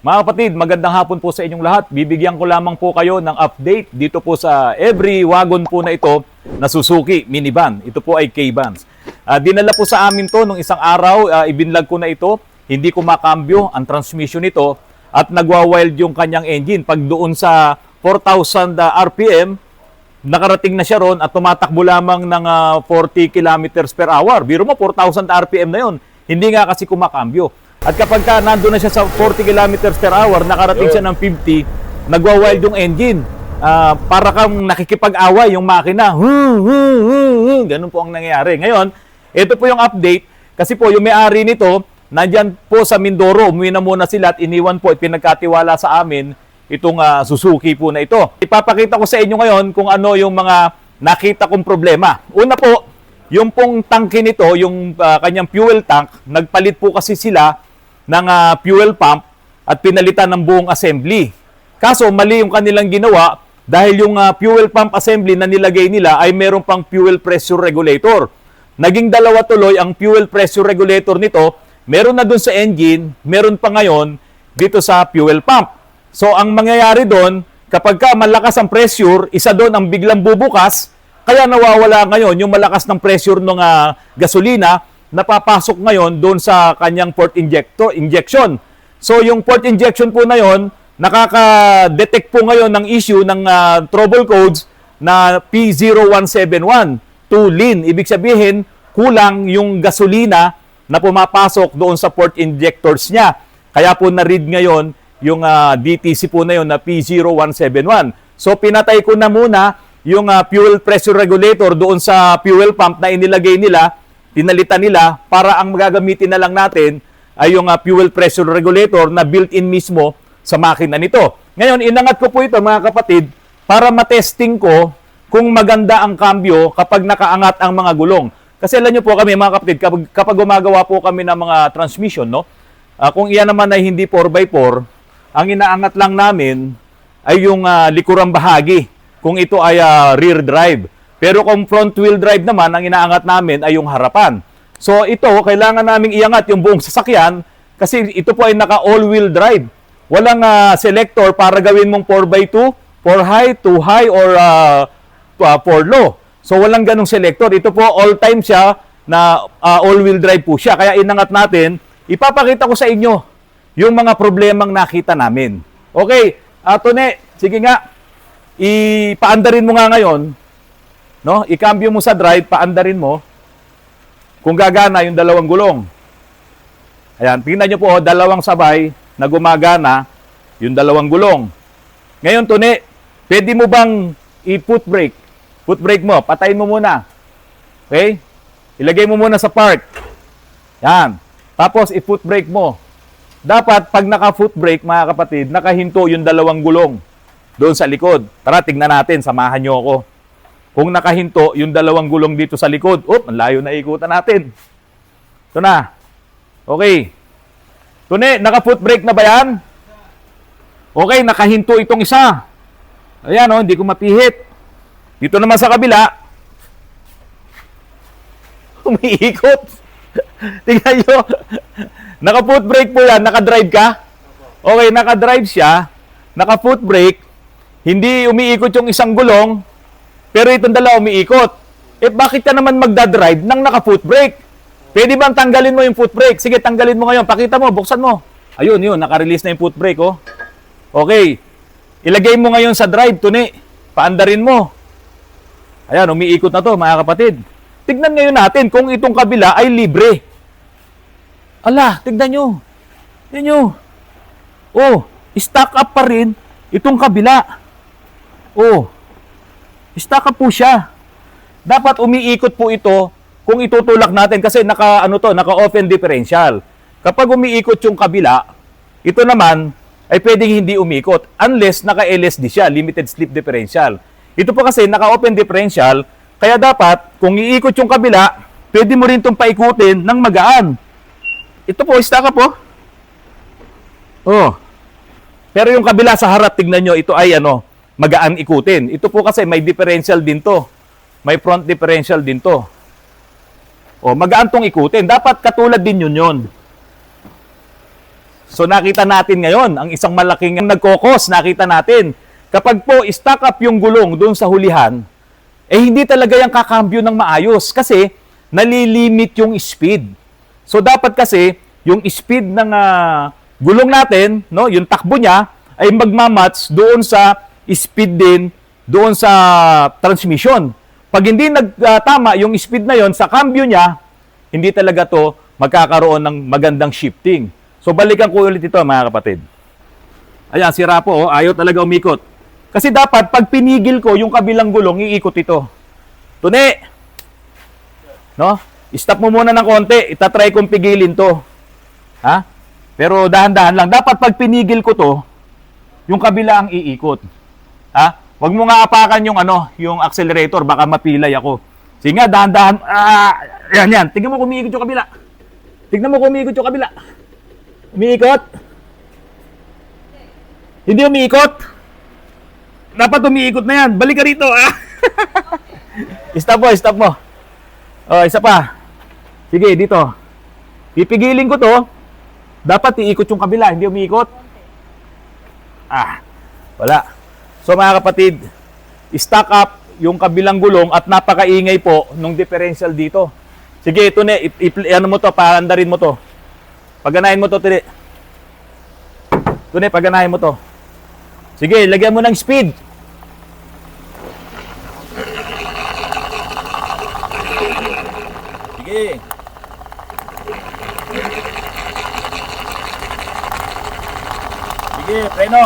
Mga kapatid, magandang hapon po sa inyong lahat. Bibigyan ko lamang po kayo ng update dito po sa every wagon po na ito na Suzuki minivan. Ito po ay K-Vans. Dinala po sa amin to nung isang araw, ibinlag ko na ito. Hindi ko makambyo ang transmission nito at nagwa-wild yung kanyang engine. Pag doon sa 4,000 RPM, nakarating na siya ron at tumatakbo lamang ng 40 kilometers per hour. Biro mo, 4,000 RPM na yon. Hindi nga kasi kumakambyo. At kapag nandun na siya sa 40 kilometers per hour, nakarating siya ng 50, nagwa-wild yung engine. Para kang nakikipag-away yung makina. Ganun po ang nangyayari. Ngayon, ito po yung update. Kasi po yung may-ari nito, nandyan po sa Mindoro. Umuwi na muna sila at iniwan po at pinagkatiwala sa amin itong Suzuki po na ito. Ipapakita ko sa inyo ngayon kung ano yung mga nakita kong problema. Una po, yung pong tangke nito, yung kanyang fuel tank, nagpalit po kasi sila ng fuel pump at pinalitan ng buong assembly. Kaso mali yung kanilang ginawa dahil yung fuel pump assembly na nilagay nila ay meron pang fuel pressure regulator. Naging dalawa tuloy ang fuel pressure regulator nito. Meron na dun sa engine, meron pa ngayon dito sa fuel pump. So ang mangyayari doon, kapag malakas ang pressure, isa doon ang biglang bubukas, kaya nawawala ngayon yung malakas ng pressure ng gasolina, napapasok ngayon doon sa kanyang port injection. So yung port injection po na yon, nakaka-detect po ngayon ng issue ng trouble codes na P0171 to lean. Ibig sabihin, kulang yung gasolina na pumapasok doon sa port injectors niya. Kaya po na-read ngayon yung DTC po na yon na P0171. So pinatay ko na muna yung fuel pressure regulator doon sa fuel pump na inilagay nila, pinalitan nila para ang magagamitin na lang natin ay yung fuel pressure regulator na built-in mismo sa makina nito. Ngayon, inangat ko po ito mga kapatid para matesting ko kung maganda ang cambio kapag nakaangat ang mga gulong. Kasi alam nyo po kami mga kapatid, kapag gumagawa po kami ng mga transmission, no? Kung iyan naman ay hindi 4x4, ang inaangat lang namin ay yung likurang bahagi kung ito ay rear drive. Pero kung front wheel drive naman, ang inaangat namin ay yung harapan. So ito, kailangan naming iangat yung buong sasakyan kasi ito po ay naka all-wheel drive. Walang selector para gawin mong 4x2, 4 high, 2 high, or 4 low. So walang ganong selector. Ito po, all-time siya na all-wheel drive po siya. Kaya inangat natin, ipapakita ko sa inyo yung mga problemang nakita namin. Okay, Tone, sige nga, ipaandarin mo nga ngayon. No? I-cambio mo sa drive, paandarin mo kung gagana yung dalawang gulong. Ayan, tingnan nyo po, dalawang sabay na gumagana yung dalawang gulong. Ngayon, Tone, pwede mo bang i-foot brake? Foot brake mo, patayin mo muna. Okay? Ilagay mo muna sa park. Yan. Tapos, i-foot brake mo. Dapat, pag naka-foot brake, mga kapatid, nakahinto yung dalawang gulong doon sa likod. Tara, tignan natin, samahan nyo ako. Kung nakahinto, yung dalawang gulong dito sa likod, ang layo na ikutan natin. Ito na. Okay. Tune, naka-foot brake na ba yan? Okay, nakahinto itong isa. Ayan, hindi ko mapihit. Dito naman sa kabila, umiikot. Tingnan nyo. Naka-foot brake po yan. Naka-drive ka? Okay, naka-drive siya. Naka-foot brake. Hindi umiikot yung isang gulong. Pero itong dalawa umiikot. Bakit ka naman magdadrive nang naka-foot brake? Pwede bang tanggalin mo yung foot brake? Sige, tanggalin mo ngayon. Pakita mo, buksan mo. Ayun, naka-release na yung foot brake, oh. Okay. Ilagay mo ngayon sa drive, Tune. Paandarin mo. Ayan, umiikot na to, mga kapatid. Tignan ngayon natin kung itong kabila ay libre. Ala, tignan nyo. Tignan nyo. Oh, stack up pa rin itong kabila. Oh, stack up po siya. Dapat umiikot po ito kung itutulak natin kasi naka-open differential. Kapag umiikot yung kabila, ito naman ay pwedeng hindi umiikot unless naka-LSD siya, limited slip differential. Ito po kasi naka-open differential, kaya dapat kung iikot yung kabila, pwede mo rin itong paikutin ng magaan. Ito po, stack up po. Oh. Pero yung kabila sa harap, tignan nyo, ito ay magaan ikutin. Ito po kasi may differential din to. May front differential din to. O, magaan tong ikutin. Dapat katulad din yun. So nakita natin ngayon, ang isang malaking nagkokos, nakita natin. Kapag po stack up yung gulong doon sa hulihan, hindi talaga yung kakambyo ng maayos kasi nalilimit yung speed. So dapat kasi yung speed ng gulong natin, no, yung takbo niya ay magmamatch doon sa speed din doon sa transmission. Pag hindi nagtama yung speed na yon sa cambio niya, hindi talaga to magkakaroon ng magandang shifting. So balikan ko ulit ito mga kapatid. Ayan, sira po, ayaw talaga umikot. Kasi dapat pag pinigil ko yung kabilang gulong, iikot ito. Tuni! No? Stop mo muna ng konti, itatry kong pigilin to. Ha? Pero dahan-dahan lang. Dapat pag pinigil ko to, yung kabila ang iikot. Ha? Huwag mo nga apakan yung yung accelerator, baka mapilay ako. Sige nga, dahan-dahan. Yan. Tingnan mo kung umiikot yung kabila. Tingnan mo kung umiikot yung kabila. Umiikot? Hindi umiikot? Dapat umiikot na yan. Balik ka rito. Stop mo. Oh, isa pa. Sige, dito. Pipigilin ko to. Dapat iikot yung kabila, hindi umiikot. Wala. So mga kapatid, stack up yung kabilang gulong at napakaingay po nung differential dito. Sige, ito na, ano mo to, paandarin mo to. Paganahin mo to, tiri. Ito na, paganahin mo to. Sige, lagyan mo ng speed. Sige. Sige, preno.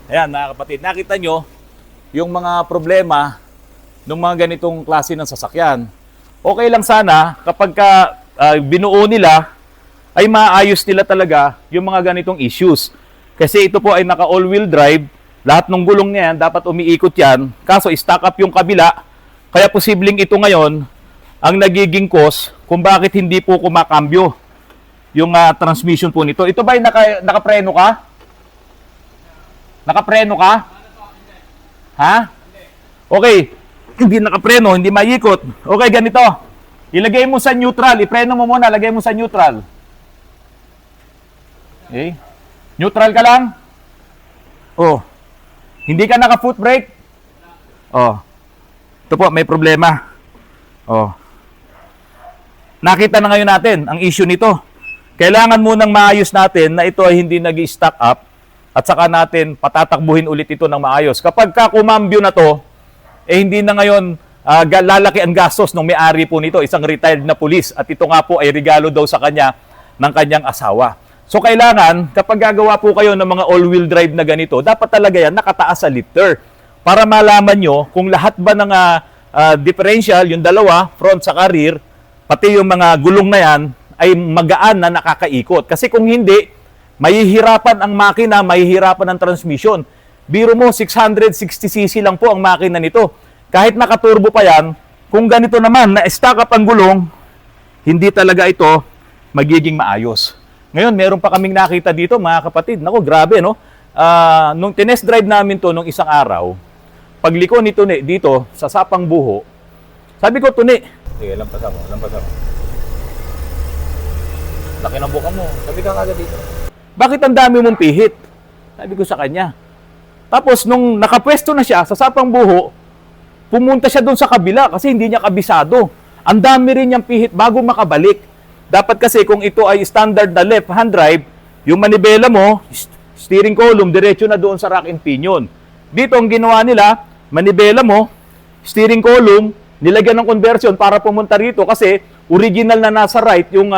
Ayan mga kapatid. Nakita nyo yung mga problema ng mga ganitong klase ng sasakyan. Okay lang sana kapag binuo nila ay maayos nila talaga yung mga ganitong issues. Kasi ito po ay naka all-wheel drive. Lahat ng gulong niya yan, dapat umiikot yan. Kaso stack up yung kabila. Kaya posibleng ito ngayon ang nagiging cause kung bakit hindi po kumakambyo yung transmission po nito. Ito ba ay nakapreno ka? Nakapreno ka? Ha? Okay. Hindi nakapreno, hindi maikot. Okay, ganito. Ilagay mo sa neutral. Ipreno mo muna, lagay mo sa neutral. Okay? Neutral ka lang? Oh. Hindi ka naka-foot brake? Oh. Ito po, may problema. Oh. Nakita na ngayon natin ang issue nito. Kailangan munang maayos natin na ito ay hindi nag-stack up at saka natin patatakbuhin ulit ito ng maayos. Kapag kumambyo na to, hindi na ngayon lalaki ang gastos ng may-ari po nito, isang retired na pulis. At ito nga po ay regalo daw sa kanya ng kanyang asawa. So kailangan, kapag gagawa po kayo ng mga all-wheel drive na ganito, dapat talaga yan nakataas sa lifter. Para malaman nyo kung lahat ba ng differential, yung dalawa, front sa rear, pati yung mga gulong na yan, ay magaan na nakakaikot. Kasi kung hindi, mahihirapan ang makina, mahihirapan ang transmission. Biro mo, 660cc lang po ang makina nito. Kahit nakaturbo pa yan, kung ganito naman, na-stack up ang gulong, hindi talaga ito magiging maayos. Ngayon, meron pa kaming nakita dito, mga kapatid. Naku, grabe, no? Nung tinest drive namin to nung isang araw, pagliko nito dito, sa sapang buho, sabi ko, Tuni, sige, lampasan mo. Laki ng buka mo. Sabi ka kagad dito. Bakit ang dami mong pihit? Sabi ko sa kanya. Tapos, nung nakapwesto na siya sa sapang buho, pumunta siya doon sa kabila kasi hindi niya kabisado. Ang dami rin niyang pihit bago makabalik. Dapat kasi kung ito ay standard na left-hand drive, yung manibela mo, steering column, diretso na doon sa rack and pinion. Dito ang ginawa nila, manibela mo, steering column, nilagyan ng conversion para pumunta rito kasi original na nasa right yung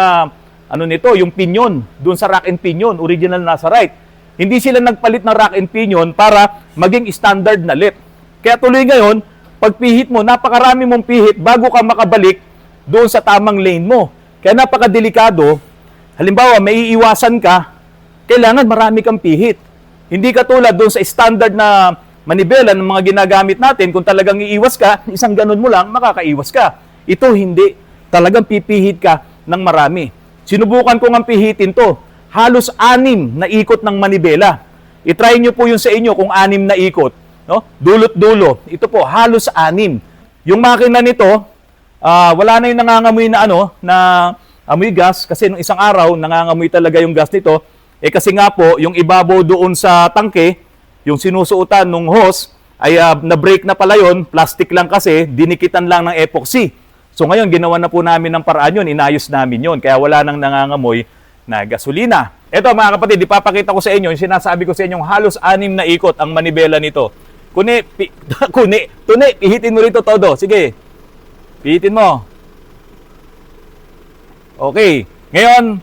yung pinion, doon sa rack and pinion, original na nasa right. Hindi sila nagpalit ng rack and pinion para maging standard na left. Kaya tuloy ngayon, pag pihit mo, napakarami mong pihit bago ka makabalik doon sa tamang lane mo. Kaya napakadelikado, halimbawa may iiwasan ka, kailangan marami kang pihit. Hindi katulad doon sa standard na manibela ng mga ginagamit natin, kung talagang iiwas ka, isang ganun mo lang, makakaiwas ka. Ito hindi. Talagang pipihit ka ng marami. Sinubukan ko ng pihitin to. Halos 6 na ikot ng manibela. I-try nyo po yun sa inyo kung 6 na ikot. No? Dulot-dulo. Ito po, halos 6. Yung makina nito, wala na yung nangangamoy na amoy gas kasi nung isang araw nangangamoy talaga yung gas nito. Kasi nga po, yung ibabaw doon sa tangke, yung sinusuotan ng hose, ay na-break na pala yun, plastic lang kasi, dinikitan lang ng epoxy. So ngayon, ginawa na po namin ng paraan yun, inayos namin yun, kaya wala nang nangangamoy na gasolina. Ito mga kapatid, ipapakita ko sa inyo, yung sinasabi ko sa inyo, halos 6 na ikot ang manibela nito. Tuni, pihitin mo rito todo. Sige, pihitin mo. Okay. Ngayon,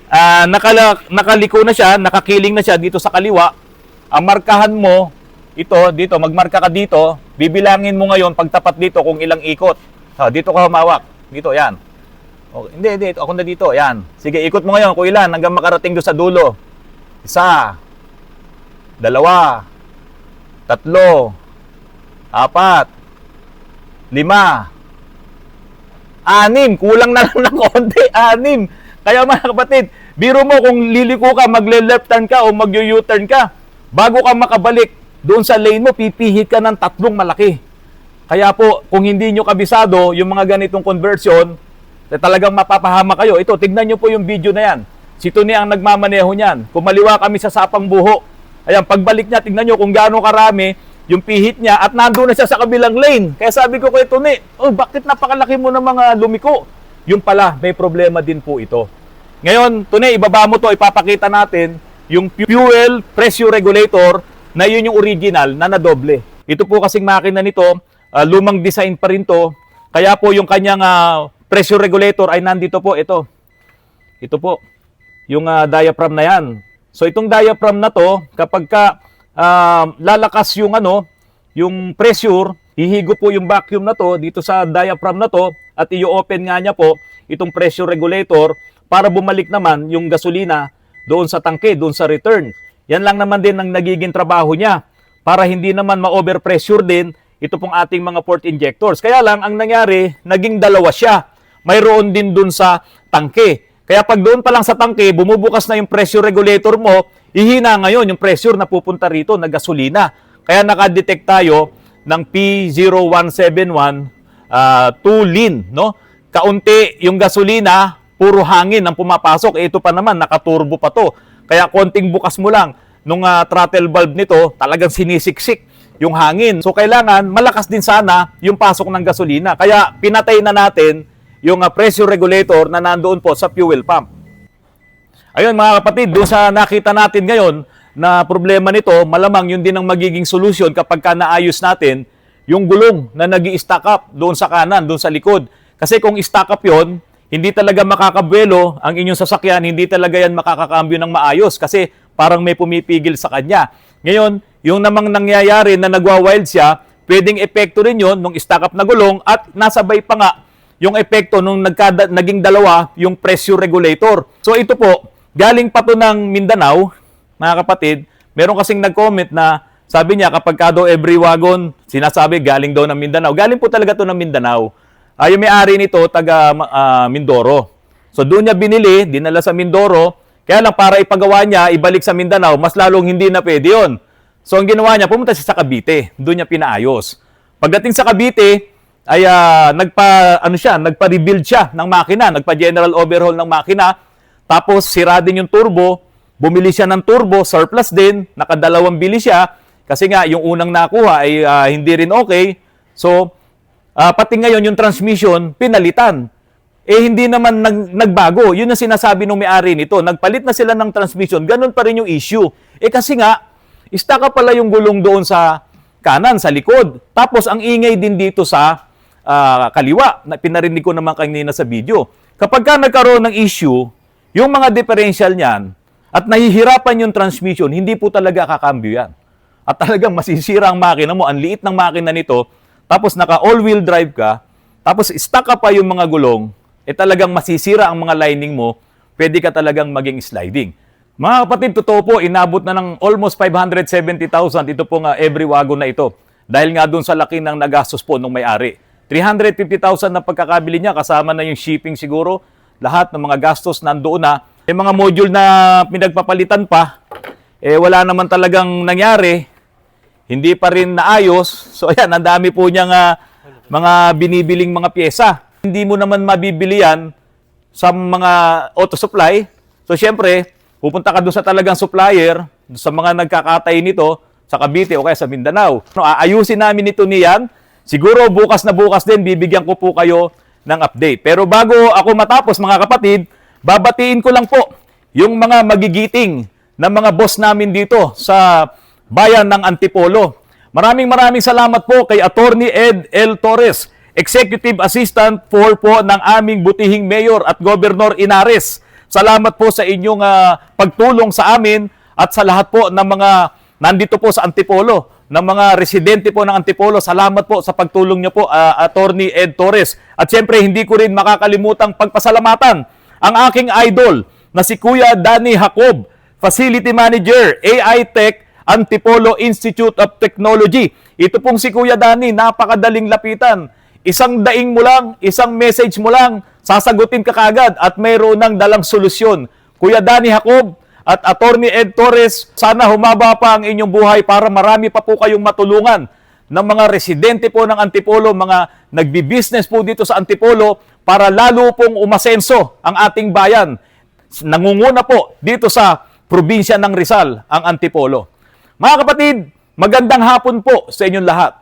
nakaliko na siya, nakakiling na siya dito sa kaliwa. Ang markahan mo, dito, magmarka ka dito, bibilangin mo ngayon pagtapat dito kung ilang ikot. Dito ka humawak. Dito, yan. Okay. Hindi, ako na dito, yan. Sige, ikot mo ngayon kung ilan hanggang makarating doon sa dulo. 1, 2, 3, 4, 5, 6, kulang na lang ng konti, 6. Kaya mga kapatid, biro mo kung liliko ka, magle-left turn ka o mag-U-turn ka, bago ka makabalik doon sa lane mo, pipihit ka ng 3 malaki. Kaya po, kung hindi nyo kabisado yung mga ganitong conversion, talagang mapapahama kayo. Ito, tignan nyo po yung video na yan. Si Tony ang nagmamaneho niyan. Kumaliwa kami sa Sapang Buho. Ayan, pagbalik niya, tignan nyo kung gaano karami yung pihit niya at nandun na siya sa kabilang lane. Kaya sabi ko kay Tony, bakit napakalaki mo ng mga lumiko? Yung pala, may problema din po ito. Ngayon, Tony, ibaba mo to, ipapakita natin yung fuel pressure regulator na yun yung original na nadoble. Ito po kasing makina nito, lumang design pa rin to. Kaya po yung kanyang pressure regulator ay nandito po, ito. Ito po, yung diaphragm na yan. So itong diaphragm na to, kapag lalakas yung yung pressure, hihigo po yung vacuum na to dito sa diaphragm na to at i-open nga niya po itong pressure regulator para bumalik naman yung gasolina doon sa tangke, doon sa return. Yan lang naman din ang nagiging trabaho niya para hindi naman ma-overpressure din ito pong ating mga port injectors. Kaya lang, ang nangyari, naging 2 siya. Mayroon din doon sa tangke. Kaya pag doon pa lang sa tangke, bumubukas na yung pressure regulator mo, ihina ngayon yung pressure na pupunta rito na gasolina. Kaya nakadetect tayo ng P0171 2-lin, no? Kaunti yung gasolina, puro hangin ang pumapasok. Ito pa naman, nakaturbo pa to. Kaya konting bukas mo lang nung throttle valve nito, talagang sinisiksik yung hangin. So kailangan malakas din sana yung pasok ng gasolina. Kaya pinatay na natin yung pressure regulator na nandoon po sa fuel pump. Ayun mga kapatid, doon sa nakita natin ngayon na problema nito, malamang yun din ang magiging solusyon kapag naayos natin yung gulong na nag-i-stack up doon sa kanan, doon sa likod. Kasi kung i-stack up yun, hindi talaga makakabuelo ang inyong sasakyan, hindi talaga yan makakakambyo ng maayos kasi parang may pumipigil sa kanya. Ngayon, yung namang nangyayari na nagwa-wild siya, pwedeng epekto rin yun nung stack up na gulong at nasabay pa nga yung epekto nung naging 2 yung pressure regulator. So ito po, galing pa to ng Mindanao, mga kapatid, meron kasing nag-comment na sabi niya kapag daw every wagon, sinasabi galing daw ng Mindanao. Galing po talaga to ng Mindanao. Yung may-ari nito, taga Mindoro. So doon niya binili, dinala sa Mindoro, kaya lang para ipagawa niya, ibalik sa Mindanao, mas lalong hindi na pwede yun. So ang ginawa niya, pumunta siya sa Cavite, doon niya pinaayos. Pagdating sa Cavite, ay nagpa-rebuild siya ng makina, nagpa-general overhaul ng makina, tapos sira din yung turbo, bumili siya ng turbo, surplus din, nakadalawang bili siya, kasi nga yung unang nakuha ay hindi rin okay. So, pati ngayon yung transmission, pinalitan. Hindi naman nagbago. Yun ang sinasabi ng may-ari nito. Nagpalit na sila ng transmission, ganun pa rin yung issue. Kasi nga, istaka pala yung gulong doon sa kanan, sa likod. Tapos, ang ingay din dito sa kaliwa, na pinarinig ko naman kanina sa video. Kapag ka nagkaroon ng issue, yung mga differential niyan, at nahihirapan yung transmission, hindi po talaga kakambyo yan. At talagang masisira ang makina mo, ang liit ng makina nito, tapos naka all-wheel drive ka, tapos stuck ka pa yung mga gulong, talagang masisira ang mga lining mo, pwede ka talagang maging sliding. Mga kapatid, totoo po, inabot na ng almost 570,000 ito po nga every wagon na ito. Dahil nga doon sa laki ng nagastos po nung may-ari. 350,000 na pagkakabili niya, kasama na yung shipping siguro, lahat ng mga gastos nandoon na. Yung mga module na pinagpapalitan pa, wala naman talagang nangyari, hindi pa rin naayos. So ayan, ang dami po niyang mga binibiling mga pyesa. Hindi mo naman mabibili yan sa mga auto supply. So syempre, pupunta ka doon sa talagang supplier, sa mga nagkakatay nito, sa Cavite o kaya sa Mindanao. No, aayusin namin ito niyan. Siguro bukas na bukas din, bibigyan ko po kayo ng update. Pero bago ako matapos, mga kapatid, babatiin ko lang po yung mga magigiting na mga boss namin dito sa bayan ng Antipolo. Maraming salamat po kay Attorney Ed L. Torres, Executive Assistant for po ng aming butihing Mayor at Governor Inares. Salamat po sa inyong pagtulong sa amin at sa lahat po ng mga nandito po sa Antipolo, ng mga residente po ng Antipolo. Salamat po sa pagtulong niyo po, Attorney Ed Torres. At siyempre, hindi ko rin makakalimutang pagpasalamatan ang aking idol na si Kuya Danny Jacob, Facility Manager, AI Tech, Antipolo Institute of Technology. Ito pong si Kuya Danny, napakadaling lapitan. Isang daing mo lang, isang message mo lang, sasagutin ka kaagad at mayroon ng dalang solusyon. Kuya Danny Jacob at Attorney Ed Torres, sana humaba pa ang inyong buhay para marami pa po kayong matulungan ng mga residente po ng Antipolo, mga nagbi-business po dito sa Antipolo para lalo pong umasenso ang ating bayan. Nangunguna po dito sa probinsya ng Rizal ang Antipolo. Mga kapatid, magandang hapon po sa inyong lahat.